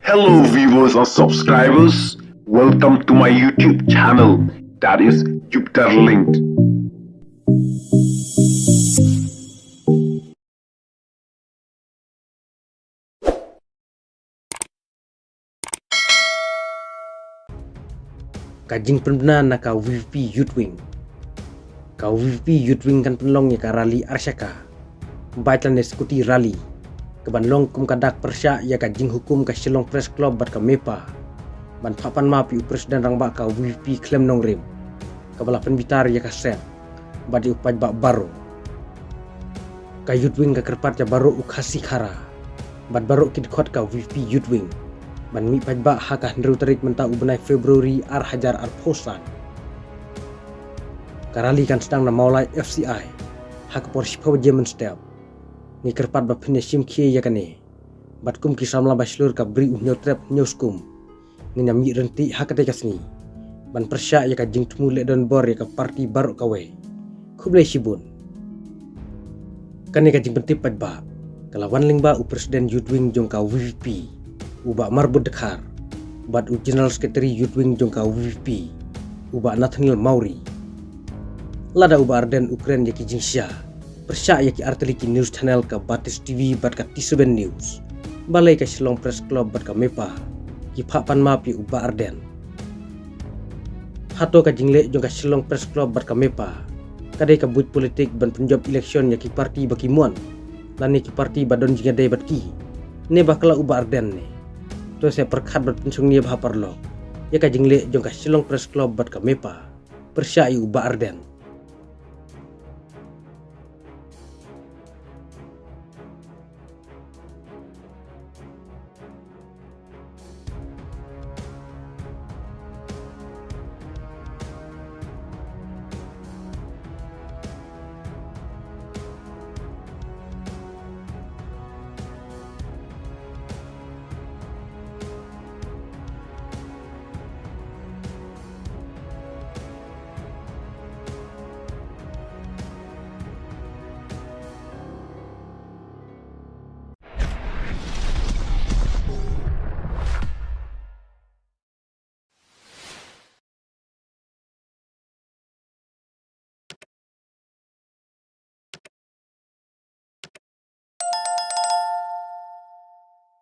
Hello viewers and subscribers, welcome to my YouTube channel, that is Jupiter Linked. Kajing pernah na ka VP Youth Wing. Ka VP Youth Wing kan penlong ya ka rally Arsyaka. Baitan neskuti rally. Kebanlong kum kadak persya ya kajing hukum ka Shillong Press Club bat ka MEPA. Ban papan ma pi presiden rang ba ka VP klaim nong rim. Kabala penbitar ya ka sen. Bat di upaj bak baru. Ka Youth Wing ka kerpat ya baru ukhasi khara. Bat baru kid khot ka VP Youth Wing. Ban mi pajba hakah ndru tarik menta ubenai Februari ar hajar ar posan. Karali kan sedang na maulai FCI. Hak por shipaw jemen step. Ni kerpat ba pine sim kie ya kane. Bat kum kisam la baslur ka bri unyo trap nyoskum. Ni nyami renti hakate kasni. Ban persya ya ka jing tumule don bor ya ka parti baru kawe. Kublai shibun. Kane ka jing pentip pajba. Kalawan lingba u presiden Youth Wing jong ka VP. Uba marbut dekar, bat u General Secretary Youth Wing jong ka VP, uba Nathaniel Mauri. Lada uba Arden Ukraine yaki jingsya, persya yaki arteliki news channel ka Batis TV bat ka T7 News, balai ka Shillong Press Club bat ka MEPA, ki papan mapi uba Arden. Hato ka jingle jong ka Shillong Press Club bat ka MEPA, kadai ka buit politik ban penjob election yaki parti baki muan, lani ki parti badon jingadai bat ki, ne bakala uba Arden ne. To saya perkat berpensung nia bahaparlo. Ya ka jingle jong ka Shillong Press Club bat ka MEPA. Persya uba Arden.